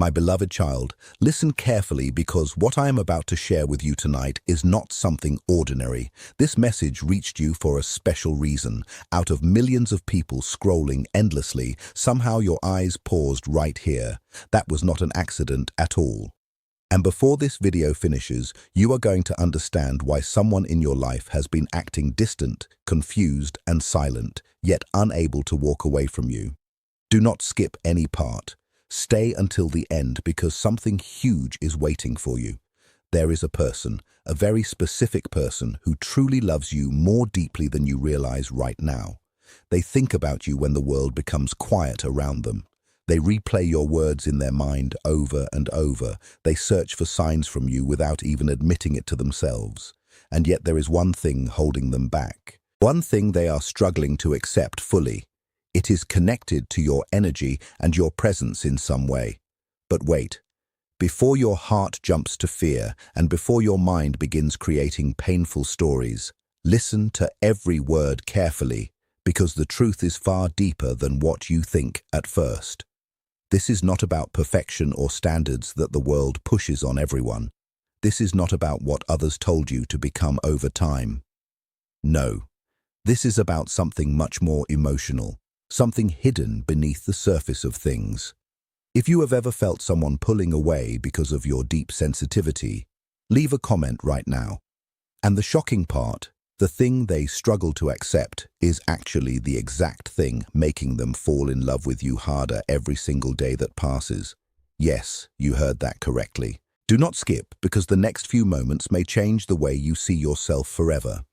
My beloved child, listen carefully because what I am about to share with you tonight is not something ordinary. This message reached you for a special reason. Out of millions of people scrolling endlessly, somehow your eyes paused right here. That was not an accident at all. And before this video finishes, you are going to understand why someone in your life has been acting distant, confused, and silent, yet unable to walk away from you. Do not skip any part. Stay until the end because something huge is waiting for you. There is a person, a very specific person who truly loves you more deeply than you realize right now. They think about you when the world becomes quiet around them. They replay your words in their mind over and over. They search for signs from you without even admitting it to themselves. And yet there is one thing holding them back. One thing they are struggling to accept fully. It is connected to your energy and your presence in some way. But wait, before your heart jumps to fear and before your mind begins creating painful stories, listen to every word carefully because the truth is far deeper than what you think at first. This is not about perfection or standards that the world pushes on everyone. This is not about what others told you to become over time. No, this is about something much more emotional. Something hidden beneath the surface of things. If you have ever felt someone pulling away because of your deep sensitivity, leave a comment right now. And the shocking part, the thing they struggle to accept is actually the exact thing making them fall in love with you harder every single day that passes. Yes, you heard that correctly. Do not skip because the next few moments may change the way you see yourself forever.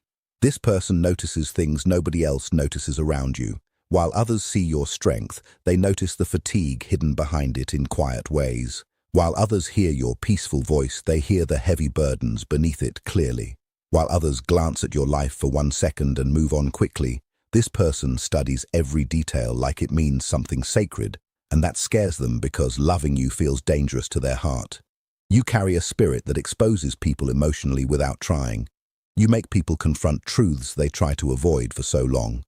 This person notices things nobody else notices around you. While others see your strength, they notice the fatigue hidden behind it in quiet ways. While others hear your peaceful voice, they hear the heavy burdens beneath it clearly. While others glance at your life for 1 second and move on quickly, this person studies every detail like it means something sacred, and that scares them because loving you feels dangerous to their heart. You carry a spirit that exposes people emotionally without trying. You make people confront truths they try to avoid for so long.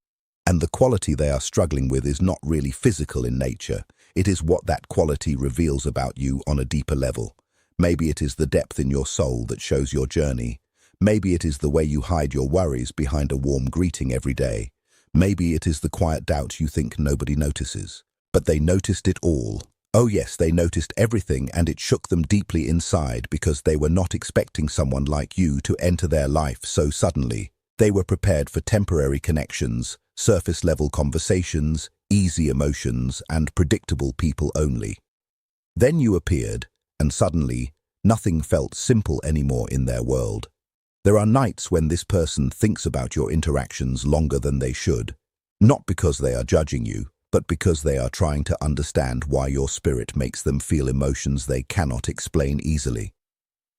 And the quality they are struggling with is not really physical in nature. It is what that quality reveals about you on a deeper level. Maybe it is the depth in your soul that shows your journey. Maybe it is the way you hide your worries behind a warm greeting every day. Maybe it is the quiet doubt you think nobody notices. But they noticed it all. Oh yes, they noticed everything, and it shook them deeply inside because they were not expecting someone like you to enter their life so suddenly. They were prepared for temporary connections, surface-level conversations, easy emotions, and predictable people only. Then you appeared, and suddenly, nothing felt simple anymore in their world. There are nights when this person thinks about your interactions longer than they should, not because they are judging you, but because they are trying to understand why your spirit makes them feel emotions they cannot explain easily.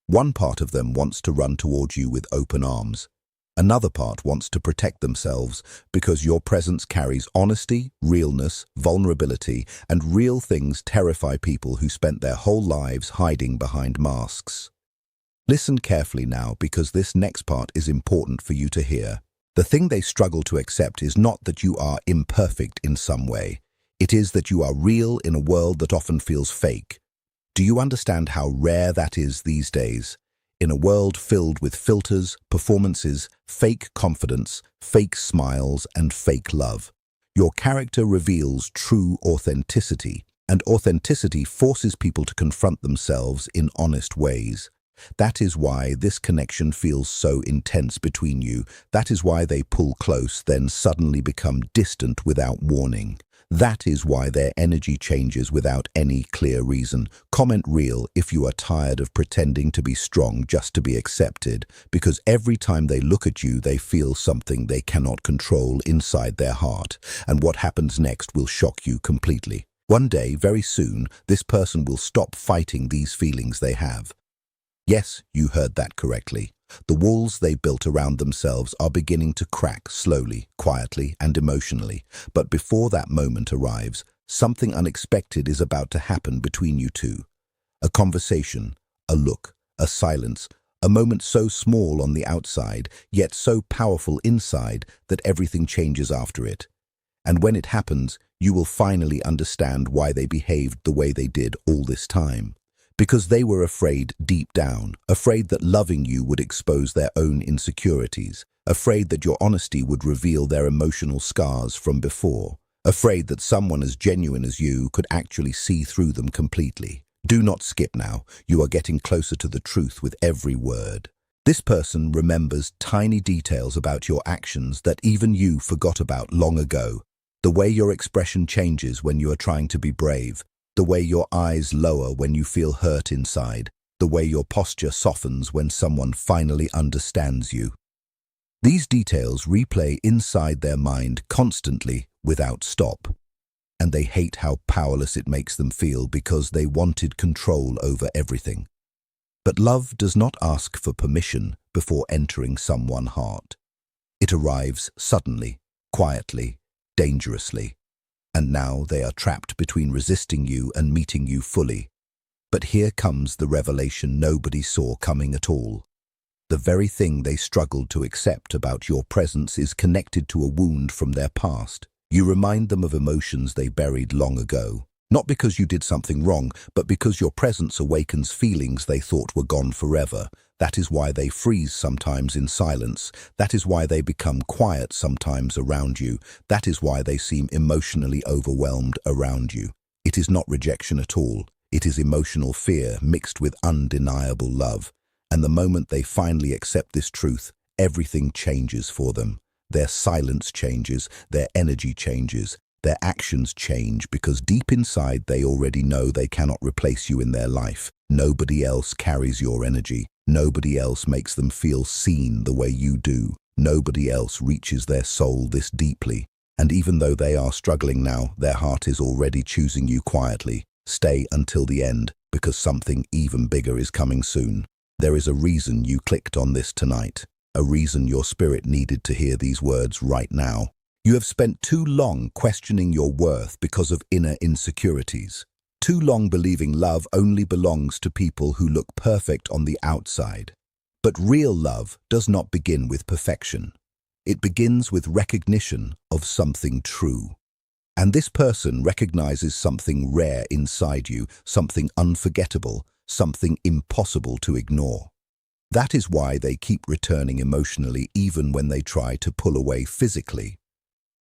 One part of them wants to run toward you with open arms. Another part wants to protect themselves because your presence carries honesty, realness, vulnerability, and real things terrify people who spent their whole lives hiding behind masks. Listen carefully now because this next part is important for you to hear. The thing they struggle to accept is not that you are imperfect in some way. It is that you are real in a world that often feels fake. Do you understand how rare that is these days? In a world filled with filters, performances, fake confidence, fake smiles, and fake love. Your character reveals true authenticity, and authenticity forces people to confront themselves in honest ways. That is why this connection feels so intense between you. That is why they pull close, then suddenly become distant without warning. That is why their energy changes without any clear reason. Comment real if you are tired of pretending to be strong just to be accepted, because every time they look at you, they feel something they cannot control inside their heart, and what happens next will shock you completely. One day, very soon, this person will stop fighting these feelings they have. Yes, you heard that correctly. The walls they built around themselves are beginning to crack slowly, quietly, and emotionally. But before that moment arrives, something unexpected is about to happen between you two. A conversation, a look, a silence, a moment so small on the outside, yet so powerful inside that everything changes after it. And when it happens, you will finally understand why they behaved the way they did all this time. Because they were afraid deep down, afraid that loving you would expose their own insecurities, afraid that your honesty would reveal their emotional scars from before, afraid that someone as genuine as you could actually see through them completely. Do not skip now. You are getting closer to the truth with every word. This person remembers tiny details about your actions that even you forgot about long ago. The way your expression changes when you are trying to be brave, the way your eyes lower when you feel hurt inside, the way your posture softens when someone finally understands you. These details replay inside their mind constantly without stop. And they hate how powerless it makes them feel because they wanted control over everything. But love does not ask for permission before entering someone's heart. It arrives suddenly, quietly, dangerously. And now they are trapped between resisting you and meeting you fully. But here comes the revelation nobody saw coming at all. The very thing they struggled to accept about your presence is connected to a wound from their past. You remind them of emotions they buried long ago. Not because you did something wrong, but because your presence awakens feelings they thought were gone forever. That is why they freeze sometimes in silence. That is why they become quiet sometimes around you. That is why they seem emotionally overwhelmed around you. It is not rejection at all. It is emotional fear mixed with undeniable love. And the moment they finally accept this truth, everything changes for them. Their silence changes, their energy changes, their actions change because deep inside they already know they cannot replace you in their life. Nobody else carries your energy. Nobody else makes them feel seen the way you do. Nobody else reaches their soul this deeply. And even though they are struggling now, their heart is already choosing you quietly. Stay until the end because something even bigger is coming soon. There is a reason you clicked on this tonight. A reason your spirit needed to hear these words right now. You have spent too long questioning your worth because of inner insecurities. Too long believing love only belongs to people who look perfect on the outside. But real love does not begin with perfection. It begins with recognition of something true. And this person recognizes something rare inside you, something unforgettable, something impossible to ignore. That is why they keep returning emotionally even when they try to pull away physically.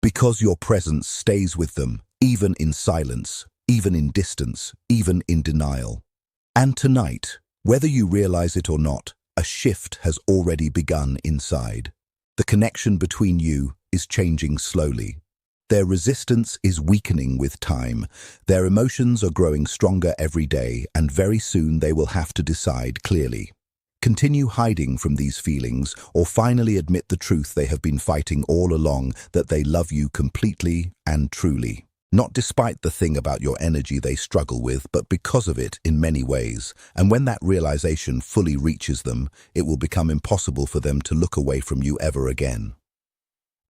Because your presence stays with them, even in silence, even in distance, even in denial. And tonight, whether you realize it or not, a shift has already begun inside. The connection between you is changing slowly. Their resistance is weakening with time. Their emotions are growing stronger every day, and very soon they will have to decide clearly. Continue hiding from these feelings or finally admit the truth they have been fighting all along, that they love you completely and truly. Not despite the thing about your energy they struggle with, but because of it in many ways. And when that realization fully reaches them, it will become impossible for them to look away from you ever again.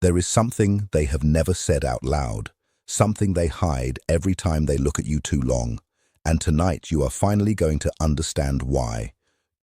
There is something they have never said out loud, something they hide every time they look at you too long. And tonight you are finally going to understand why.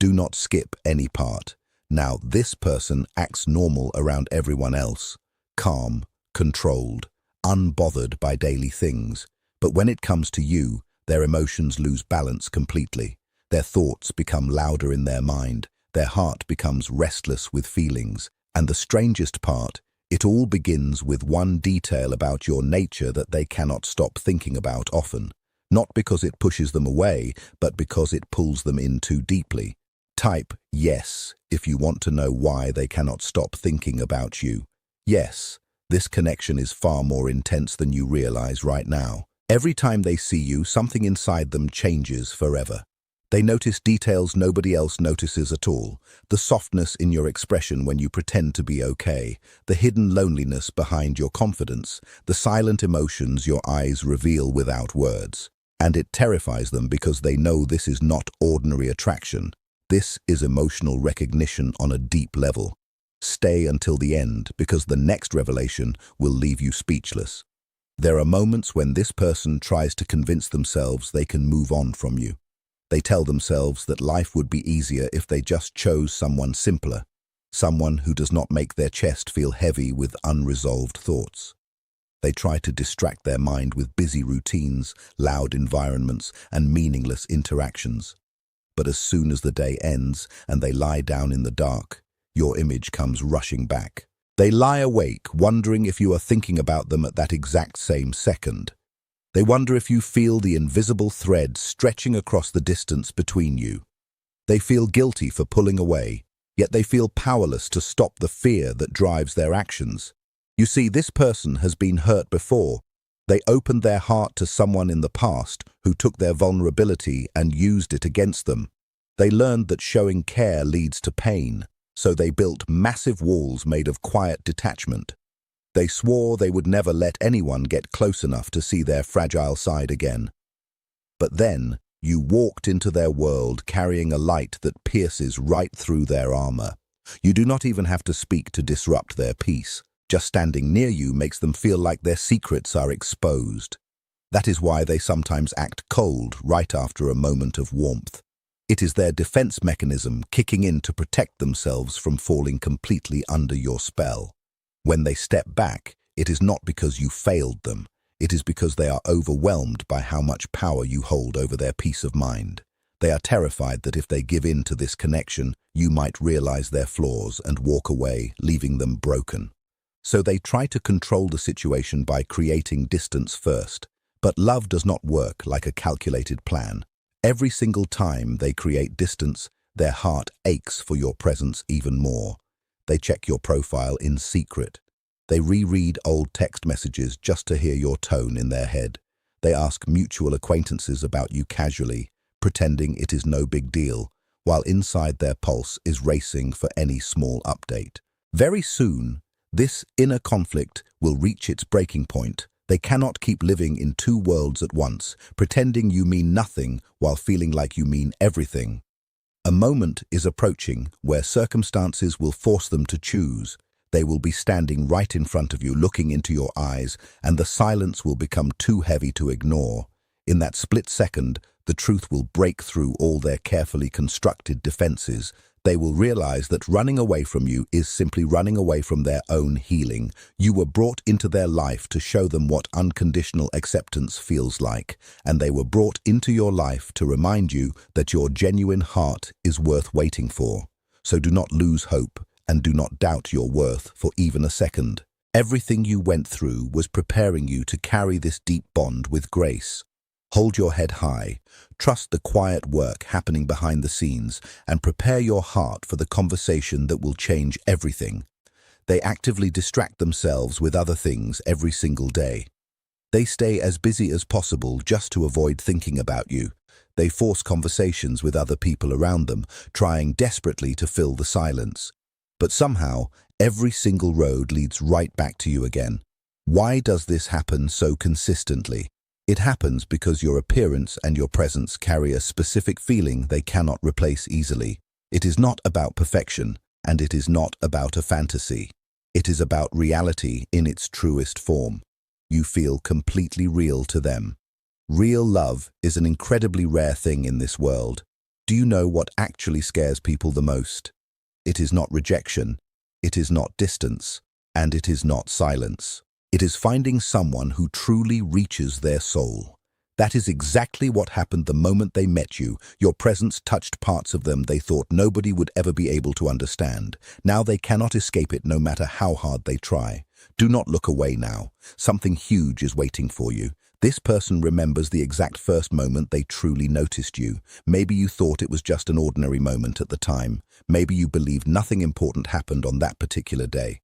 Do not skip any part. Now this person acts normal around everyone else, calm, controlled, unbothered by daily things. But when it comes to you, their emotions lose balance completely. Their thoughts become louder in their mind. Their heart becomes restless with feelings. And the strangest part, it all begins with one detail about your nature that they cannot stop thinking about often. Not because it pushes them away, but because it pulls them in too deeply. Type yes if you want to know why they cannot stop thinking about you. Yes, this connection is far more intense than you realize right now. Every time they see you, something inside them changes forever. They notice details nobody else notices at all. The softness in your expression when you pretend to be okay, the hidden loneliness behind your confidence, the silent emotions your eyes reveal without words. And it terrifies them because they know this is not ordinary attraction. This is emotional recognition on a deep level. Stay until the end because the next revelation will leave you speechless. There are moments when this person tries to convince themselves they can move on from you. They tell themselves that life would be easier if they just chose someone simpler, someone who does not make their chest feel heavy with unresolved thoughts. They try to distract their mind with busy routines, loud environments, and meaningless interactions. But as soon as the day ends and they lie down in the dark, your image comes rushing back. They lie awake, wondering if you are thinking about them at that exact same second. They wonder if you feel the invisible thread stretching across the distance between you. They feel guilty for pulling away, yet they feel powerless to stop the fear that drives their actions. You see, this person has been hurt before. They opened their heart to someone in the past who took their vulnerability and used it against them. They learned that showing care leads to pain, so they built massive walls made of quiet detachment. They swore they would never let anyone get close enough to see their fragile side again. But then, you walked into their world carrying a light that pierces right through their armor. You do not even have to speak to disrupt their peace. Just standing near you makes them feel like their secrets are exposed. That is why they sometimes act cold right after a moment of warmth. It is their defense mechanism kicking in to protect themselves from falling completely under your spell. When they step back, it is not because you failed them. It is because they are overwhelmed by how much power you hold over their peace of mind. They are terrified that if they give in to this connection, you might realize their flaws and walk away, leaving them broken. So they try to control the situation by creating distance first. But love does not work like a calculated plan. Every single time they create distance, their heart aches for your presence even more. They check your profile in secret. They reread old text messages just to hear your tone in their head. They ask mutual acquaintances about you casually, pretending it is no big deal, while inside their pulse is racing for any small update. Very soon, this inner conflict will reach its breaking point. They cannot keep living in two worlds at once, pretending you mean nothing while feeling like you mean everything. A moment is approaching where circumstances will force them to choose. They will be standing right in front of you, looking into your eyes, and the silence will become too heavy to ignore. In that split second, the truth will break through all their carefully constructed defenses. They will realize that running away from you is simply running away from their own healing. You were brought into their life to show them what unconditional acceptance feels like, and they were brought into your life to remind you that your genuine heart is worth waiting for. So do not lose hope, and do not doubt your worth for even a second. Everything you went through was preparing you to carry this deep bond with grace. Hold your head high, trust the quiet work happening behind the scenes, and prepare your heart for the conversation that will change everything. They actively distract themselves with other things every single day. They stay as busy as possible just to avoid thinking about you. They force conversations with other people around them, trying desperately to fill the silence. But somehow, every single road leads right back to you again. Why does this happen so consistently? It happens because your appearance and your presence carry a specific feeling they cannot replace easily. It is not about perfection, and it is not about a fantasy. It is about reality in its truest form. You feel completely real to them. Real love is an incredibly rare thing in this world. Do you know what actually scares people the most? It is not rejection, it is not distance, and it is not silence. It is finding someone who truly reaches their soul. That is exactly what happened the moment they met you. Your presence touched parts of them they thought nobody would ever be able to understand. Now they cannot escape it no matter how hard they try. Do not look away now. Something huge is waiting for you. This person remembers the exact first moment they truly noticed you. Maybe you thought it was just an ordinary moment at the time. Maybe you believed nothing important happened on that particular day.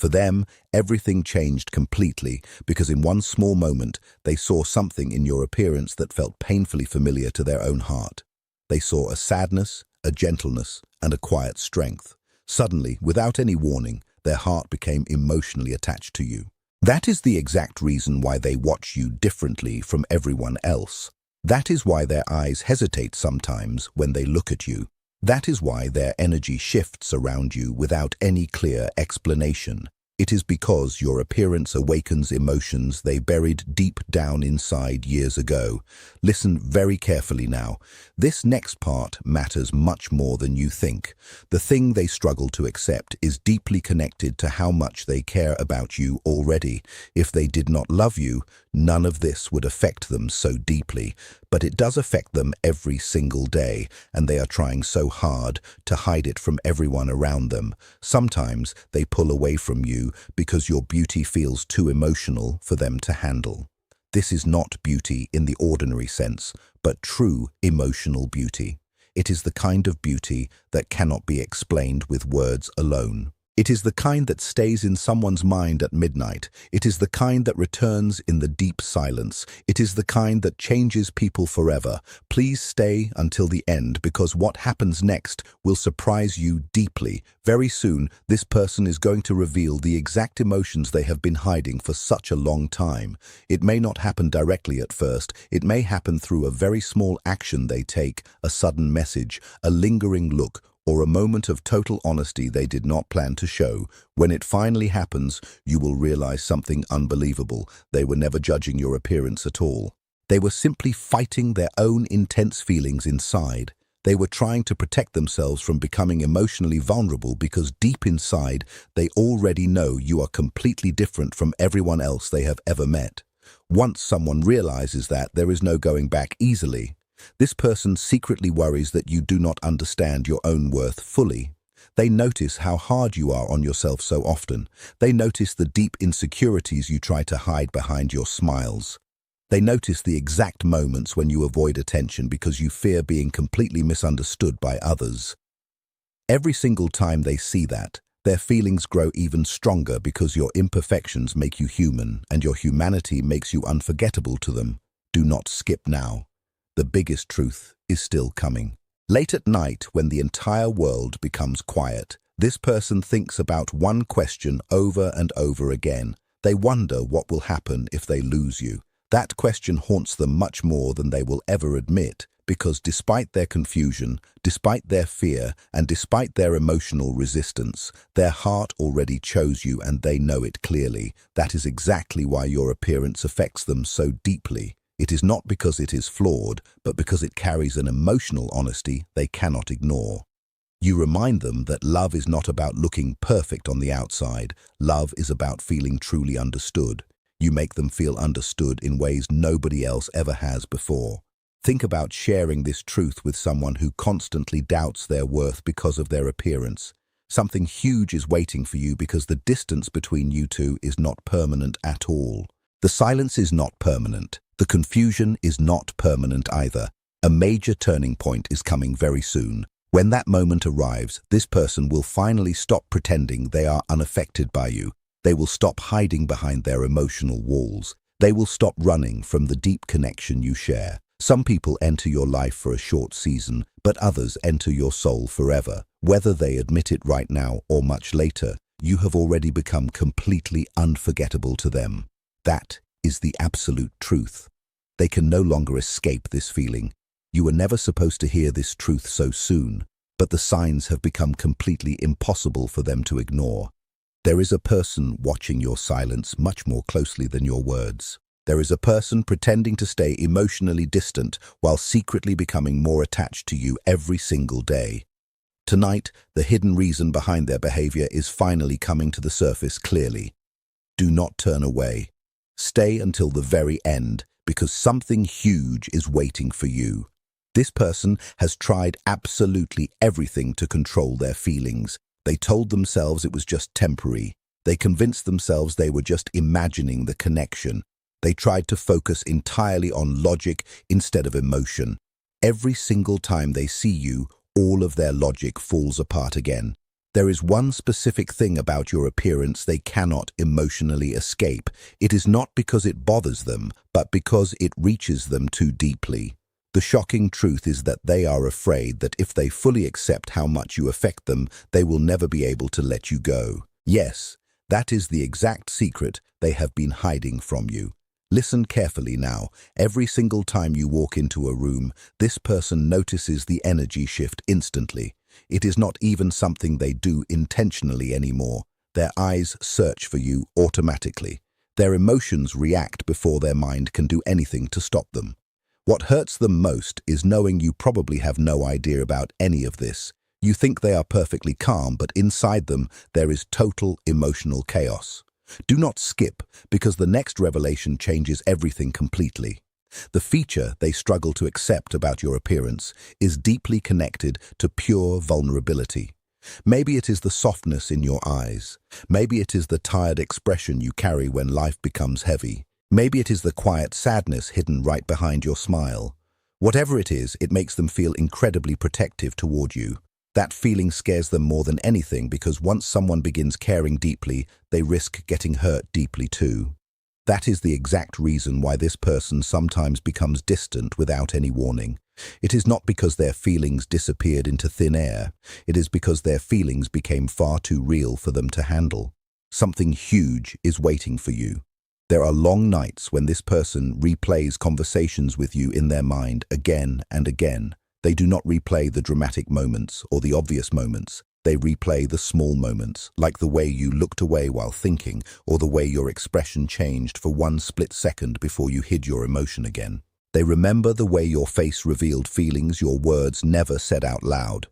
For them, everything changed completely because in one small moment, they saw something in your appearance that felt painfully familiar to their own heart. They saw a sadness, a gentleness, and a quiet strength. Suddenly, without any warning, their heart became emotionally attached to you. That is the exact reason why they watch you differently from everyone else. That is why their eyes hesitate sometimes when they look at you. That is why their energy shifts around you without any clear explanation. It is because your appearance awakens emotions they buried deep down inside years ago. Listen very carefully now. This next part matters much more than you think. The thing they struggle to accept is deeply connected to how much they care about you already. If they did not love you, none of this would affect them so deeply. But it does affect them every single day, and they are trying so hard to hide it from everyone around them. Sometimes they pull away from you because your beauty feels too emotional for them to handle. This is not beauty in the ordinary sense, but true emotional beauty. It is the kind of beauty that cannot be explained with words alone. It is the kind that stays in someone's mind at midnight. It is the kind that returns in the deep silence. It is the kind that changes people forever. Please stay until the end, because what happens next will surprise you deeply. Very soon, this person is going to reveal the exact emotions they have been hiding for such a long time. It may not happen directly at first. It may happen through a very small action they take, a sudden message, a lingering look, or a moment of total honesty they did not plan to show. When it finally happens, you will realize something unbelievable. They were never judging your appearance at all. They were simply fighting their own intense feelings inside. They were trying to protect themselves from becoming emotionally vulnerable because deep inside, they already know you are completely different from everyone else they have ever met. Once someone realizes that, there is no going back easily. This person secretly worries that you do not understand your own worth fully. They notice how hard you are on yourself so often. They notice the deep insecurities you try to hide behind your smiles. They notice the exact moments when you avoid attention because you fear being completely misunderstood by others. Every single time they see that, their feelings grow even stronger because your imperfections make you human and your humanity makes you unforgettable to them. Do not skip now. The biggest truth is still coming. Late at night, when the entire world becomes quiet, this person thinks about one question over and over again. They wonder what will happen if they lose you. That question haunts them much more than they will ever admit, because despite their confusion, despite their fear, and despite their emotional resistance, their heart already chose you and they know it clearly. That is exactly why your appearance affects them so deeply. It is not because it is flawed, but because it carries an emotional honesty they cannot ignore. You remind them that love is not about looking perfect on the outside. Love is about feeling truly understood. You make them feel understood in ways nobody else ever has before. Think about sharing this truth with someone who constantly doubts their worth because of their appearance. Something huge is waiting for you because the distance between you two is not permanent at all. The silence is not permanent. The confusion is not permanent either. A major turning point is coming very soon. When that moment arrives, this person will finally stop pretending they are unaffected by you. They will stop hiding behind their emotional walls. They will stop running from the deep connection you share. Some people enter your life for a short season, but others enter your soul forever. Whether they admit it right now or much later, you have already become completely unforgettable to them. That is the absolute truth. They can no longer escape this feeling. You were never supposed to hear this truth so soon, but the signs have become completely impossible for them to ignore. There is a person watching your silence much more closely than your words. There is a person pretending to stay emotionally distant while secretly becoming more attached to you every single day. Tonight, the hidden reason behind their behavior is finally coming to the surface clearly. Do not turn away. Stay until the very end, because something huge is waiting for you. This person has tried absolutely everything to control their feelings. They told themselves it was just temporary. They convinced themselves they were just imagining the connection. They tried to focus entirely on logic instead of emotion. Every single time they see you, all of their logic falls apart again. There is one specific thing about your appearance they cannot emotionally escape. It is not because it bothers them, but because it reaches them too deeply. The shocking truth is that they are afraid that if they fully accept how much you affect them, they will never be able to let you go. Yes, that is the exact secret they have been hiding from you. Listen carefully now. Every single time you walk into a room, this person notices the energy shift instantly. It is not even something they do intentionally anymore. Their eyes search for you automatically. Their emotions react before their mind can do anything to stop them. What hurts them most is knowing you probably have no idea about any of this. You think they are perfectly calm, but inside them there is total emotional chaos. Do not skip, because the next revelation changes everything completely. The feature they struggle to accept about your appearance is deeply connected to pure vulnerability. Maybe it is the softness in your eyes. Maybe it is the tired expression you carry when life becomes heavy. Maybe it is the quiet sadness hidden right behind your smile. Whatever it is, it makes them feel incredibly protective toward you. That feeling scares them more than anything, because once someone begins caring deeply, they risk getting hurt deeply too. That is the exact reason why this person sometimes becomes distant without any warning. It is not because their feelings disappeared into thin air. It is because their feelings became far too real for them to handle. Something huge is waiting for you. There are long nights when this person replays conversations with you in their mind again and again. They do not replay the dramatic moments or the obvious moments. They replay the small moments, like the way you looked away while thinking, or the way your expression changed for one split second before you hid your emotion again. They remember the way your face revealed feelings your words never said out loud.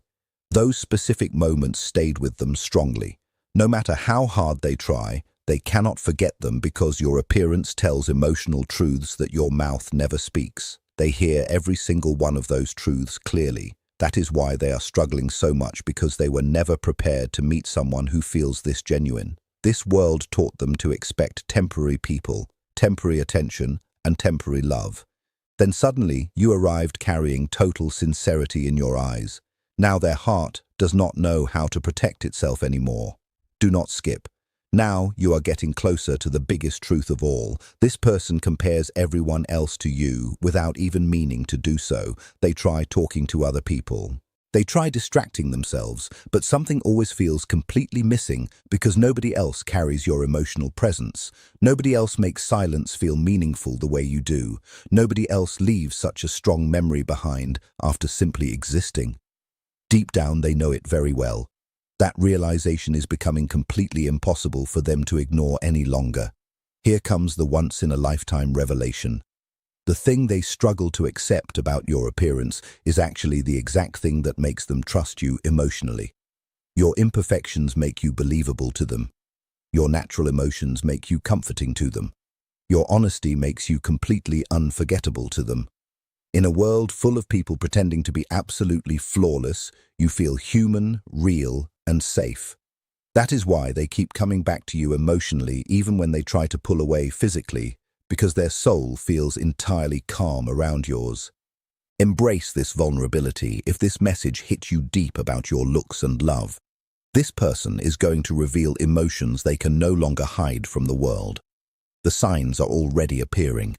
Those specific moments stayed with them strongly. No matter how hard they try, they cannot forget them, because your appearance tells emotional truths that your mouth never speaks. They hear every single one of those truths clearly. That is why they are struggling so much, because they were never prepared to meet someone who feels this genuine. This world taught them to expect temporary people, temporary attention, and temporary love. Then suddenly you arrived carrying total sincerity in your eyes. Now their heart does not know how to protect itself anymore. Do not skip. Now you are getting closer to the biggest truth of all. This person compares everyone else to you without even meaning to do so. They try talking to other people. They try distracting themselves, but something always feels completely missing, because nobody else carries your emotional presence. Nobody else makes silence feel meaningful the way you do. Nobody else leaves such a strong memory behind after simply existing. Deep down, they know it very well. That realization is becoming completely impossible for them to ignore any longer. Here comes the once-in-a-lifetime revelation. The thing they struggle to accept about your appearance is actually the exact thing that makes them trust you emotionally. Your imperfections make you believable to them. Your natural emotions make you comforting to them. Your honesty makes you completely unforgettable to them. In a world full of people pretending to be absolutely flawless, you feel human, real, and safe. That is why they keep coming back to you emotionally, even when they try to pull away physically, because their soul feels entirely calm around yours. Embrace this vulnerability if this message hits you deep about your looks and love. This person is going to reveal emotions they can no longer hide from the world. The signs are already appearing.